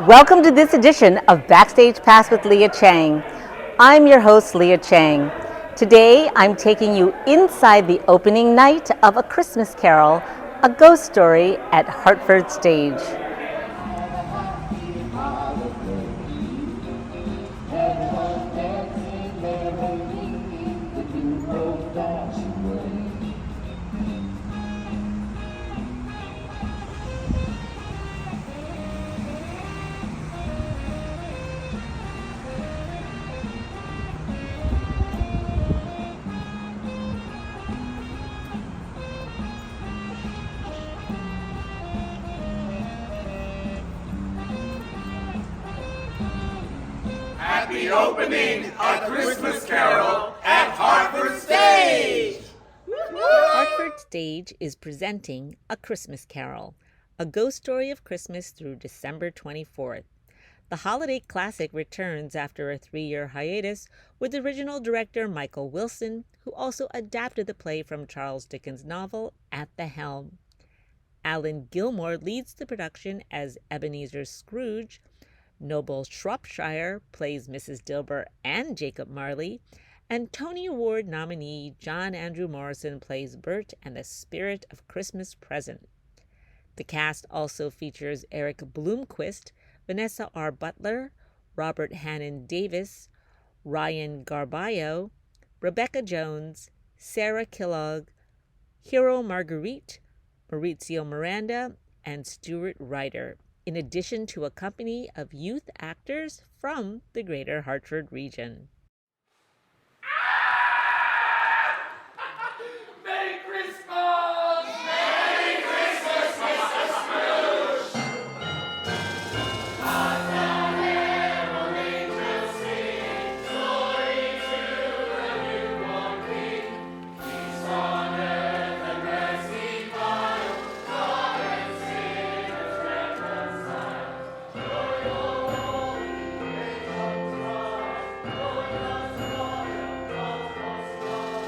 Welcome to this edition of Backstage Pass with Lia Chang. I'm your host, Lia Chang. Today, I'm taking you inside the opening night of A Christmas Carol, a ghost story at Hartford Stage. Happy opening A Christmas Carol at Hartford Stage! Hartford Stage is presenting A Christmas Carol, a ghost story of Christmas through December 24th. The holiday classic returns after a 3-year hiatus with original director Michael Wilson, who also adapted the play from Charles Dickens' novel At the Helm. Alan Gilmore leads the production as Ebenezer Scrooge. Noble Shropshire plays Mrs. Dilber and Jacob Marley, and Tony Award nominee John Andrew Morrison plays Bert and the Spirit of Christmas Present. The cast also features Eric Bloomquist, Vanessa R. Butler, Robert Hannon Davis, Ryan Garbayo, Rebecca Jones, Sarah Kellogg, Hero Marguerite, Maurizio Miranda, and Stuart Ryder, in addition to a company of youth actors from the greater Hartford region. Merry Christmas! Merry Christmas, Mr. Scrooge! Hark the herald angels sing, glory to the newborn King. Peace on earth and mercy mild, God and sinners reconciled. Joy o' glory, praise of Christ, glorious royal cosmos light.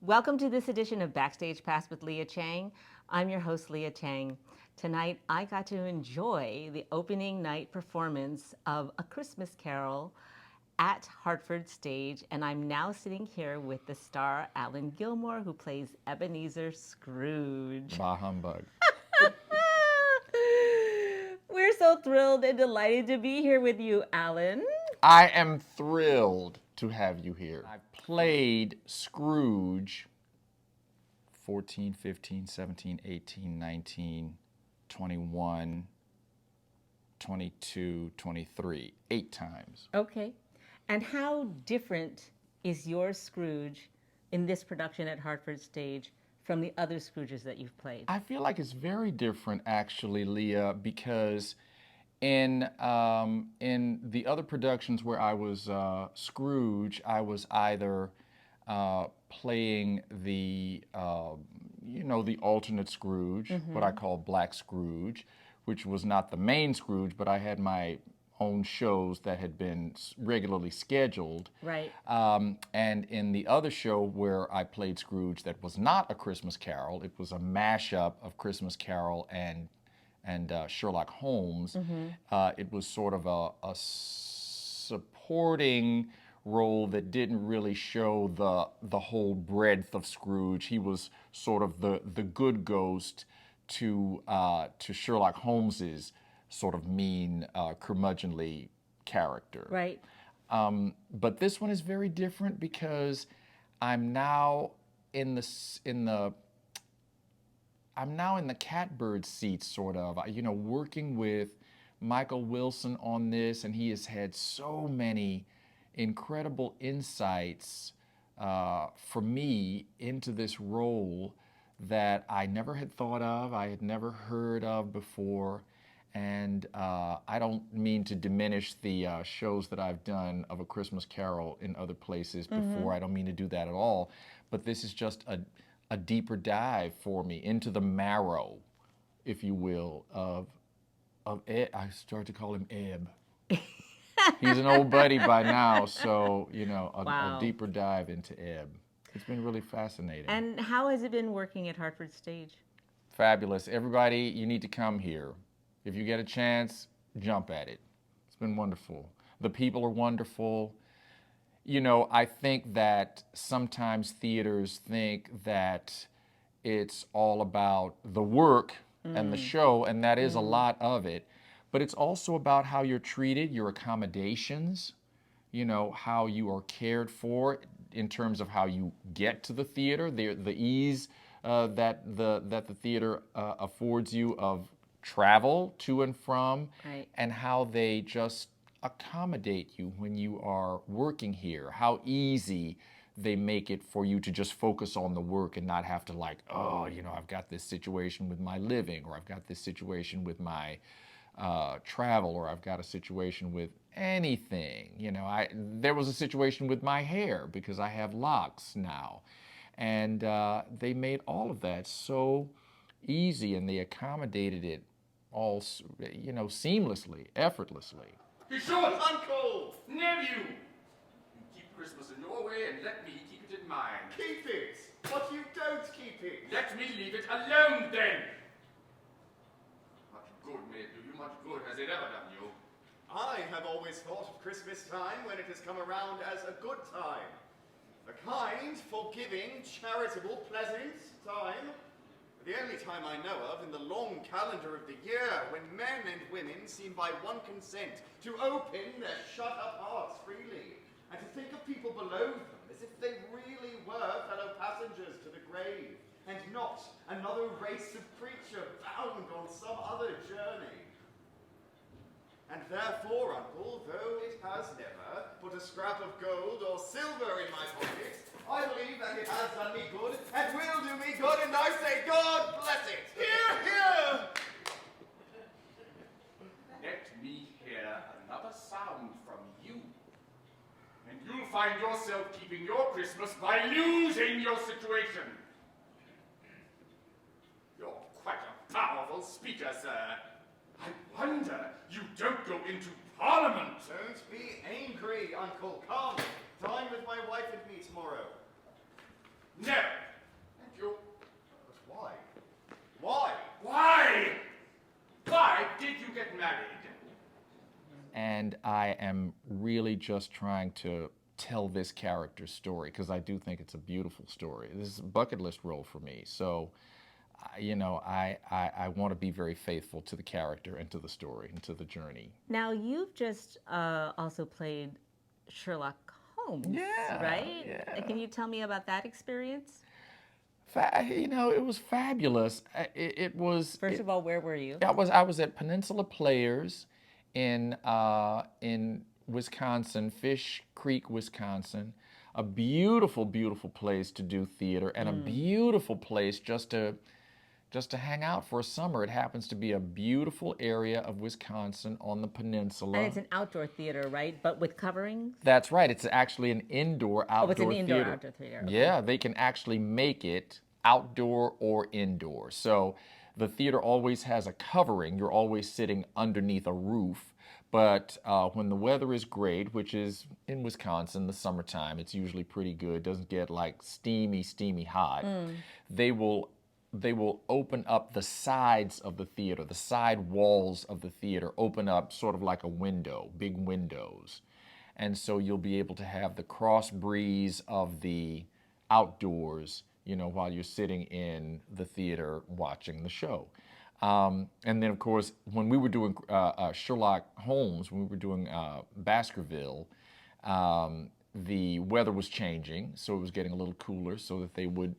Welcome to this edition of Backstage Pass with Lia Chang. I'm your host, Lia Chang. Tonight, I got to enjoy the opening night performance of A Christmas Carol at Hartford Stage, and I'm now sitting here with the star Alan Gilmore, who plays Ebenezer Scrooge. Bah humbug. We're so thrilled and delighted to be here with you, Alan. I am thrilled to have you here. I played Scrooge 14, 15, 17, 18, 19, 21, 22, 23, 8 times. Okay. And how different is your Scrooge in this production at Hartford Stage from the other Scrooges that you've played? I feel like it's very different, actually, Leah, because in the other productions where I was Scrooge, I was either playing the the alternate Scrooge, what I call Black Scrooge, which was not the main Scrooge, but I had my own shows that had been regularly scheduled. Right. And in the other show where I played Scrooge, that was not a Christmas Carol. It was a mashup of Christmas Carol and Sherlock Holmes. It was sort of a supporting role that didn't really show the whole breadth of Scrooge. He was sort of the good ghost to Sherlock Holmes's sort of mean, curmudgeonly character. Right. But this one is very different because I'm now in the catbird seat, sort of. Working with Michael Wilson on this, and he has had so many incredible insights for me into this role that I never had thought of, I had never heard of before. And I don't mean to diminish the shows that I've done of A Christmas Carol in other places before. I don't mean to do that at all. But this is just a deeper dive for me into the marrow, if you will, of Ed. I started to call him Eb. He's an old buddy by now, so, Wow. a deeper dive into Eb. It's been really fascinating. And how has it been working at Hartford Stage? Fabulous. Everybody, you need to come here. If you get a chance, jump at it. It's been wonderful. The people are wonderful. I think that sometimes theaters think that it's all about the work and the show, and that is a lot of it. But it's also about how you're treated, your accommodations, how you are cared for in terms of how you get to the theater, the ease that the theater affords you of travel to and from, Right. and how they just accommodate you when you are working here, how easy they make it for you to just focus on the work and not have to I've got this situation with my living, or I've got this situation with my travel, or I've got a situation with anything. There was a situation with my hair because I have locks now. And they made all of that so easy, and they accommodated it all, seamlessly, effortlessly. Be sure, Uncle! Nephew! You keep Christmas in your way and let me keep it in mine. Keep it! But you don't keep it! Let me leave it alone then! Much good may it do you, much good has it ever done you. I have always thought of Christmas time when it has come around as a good time. A kind, forgiving, charitable, pleasant time. The only time I know of in the long calendar of the year when men and women seem by one consent to open their shut-up hearts freely and to think of people below them as if they really were fellow passengers to the grave and not another race of creature bound on some other journey. And therefore, Uncle, though it has never put a scrap of gold or silver in my pocket, I believe that it has done me good and will do me good, and I say, God bless it! Hear, hear! Let me hear another sound from you, and you'll find yourself keeping your Christmas by losing your situation. You're quite a powerful speaker, sir. I wonder you don't go into Parliament. Don't be angry, Uncle. Come, dine with my wife and me tomorrow. No. Thank you. But why? Why? Why? Why did you get married? And I am really just trying to tell this character's story because I do think it's a beautiful story. This is a bucket list role for me. So, I want to be very faithful to the character and to the story and to the journey. Now, you've just also played Sherlock Holmes, Yeah, right? yeah. Can you tell me about that experience? It was fabulous. It was. First of all, where were you? I was at Peninsula Players in Wisconsin, Fish Creek, Wisconsin. A beautiful, beautiful place to do theater, and a beautiful place just to just to hang out for a summer. It happens to be a beautiful area of Wisconsin on the peninsula. And it's an outdoor theater, right? But with coverings? That's right. It's actually an indoor-outdoor it's an theater. indoor-outdoor theater. Okay. Yeah, they can actually make it outdoor or indoor. So the theater always has a covering. You're always sitting underneath a roof. But when the weather is great, which is in Wisconsin, the summertime, it's usually pretty good. Doesn't get like steamy hot. They will open up the sides of the theater, the side walls of the theater open up sort of like a window, big windows. And so you'll be able to have the cross breeze of the outdoors, while you're sitting in the theater watching the show. And then, of course, when we were doing Sherlock Holmes, when we were doing Baskerville, the weather was changing, so it was getting a little cooler, so that they would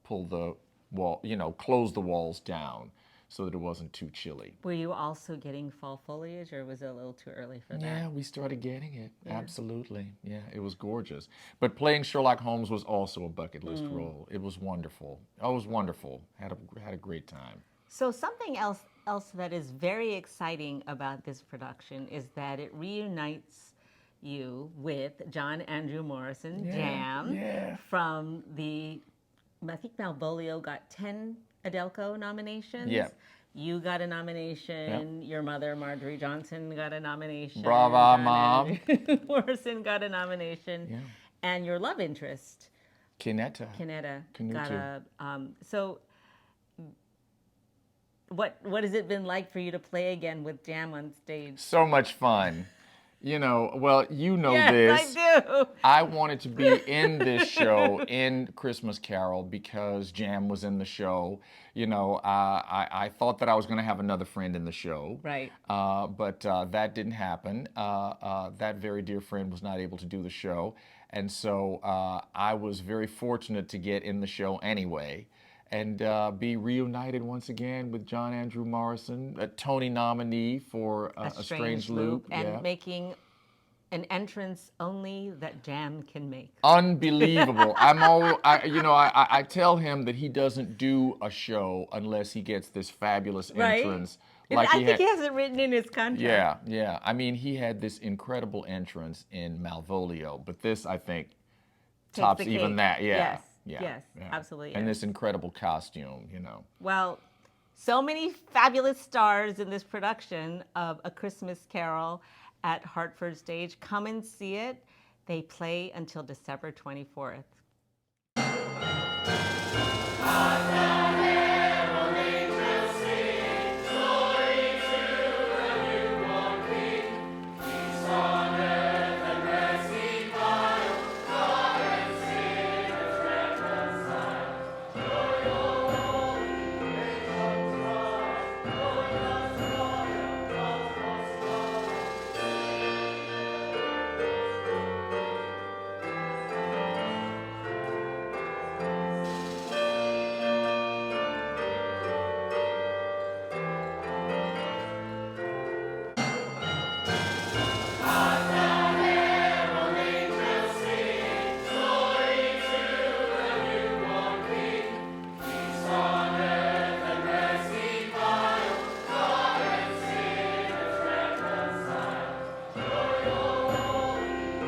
pull the wall, close the walls down so that it wasn't too chilly. Were you also getting fall foliage, or was it a little too early for that? Yeah, we started getting it. Yeah. Absolutely. Yeah, it was gorgeous. But playing Sherlock Holmes was also a bucket list role. It was wonderful. Oh, it was wonderful. Had a great time. So something else that is very exciting about this production is that it reunites you with John Andrew Morrison, Jam, from the, I think Malvolio got 10 Adelco nominations. Yeah. You got a nomination. Your mother, Marjorie Johnson, got a nomination. Brava, Mom. Morrison got a nomination. Yeah. And your love interest, Kinetta. got a. So, what has it been like for you to play again with Jam on stage? So much fun. Well, Yes, this. I do. I wanted to be in this show, in Christmas Carol, because Jam was in the show. I thought that I was going to have another friend in the show. Right. But that didn't happen. That very dear friend was not able to do the show. And so I was very fortunate to get in the show anyway, and be reunited once again with John Andrew Morrison, a Tony nominee for A Strange Loop. And making an entrance only that Jam can make. Unbelievable. I tell him that he doesn't do a show unless he gets this fabulous entrance. Right? I think he has it written in his contract. Yeah. I mean, he had this incredible entrance in Malvolio, but this, I think, tops even that. Yeah. Yes, absolutely. And this incredible costume, Well, so many fabulous stars in this production of A Christmas Carol at Hartford Stage. Come and see it. They play until December 24th.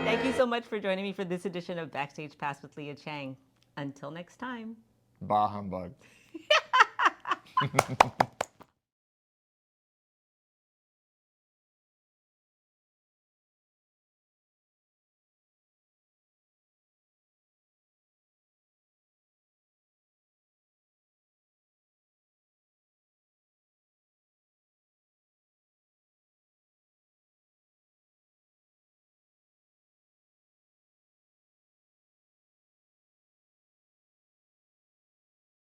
Thank you so much for joining me for this edition of Backstage Pass with Lia Chang. Until next time. Bah humbug.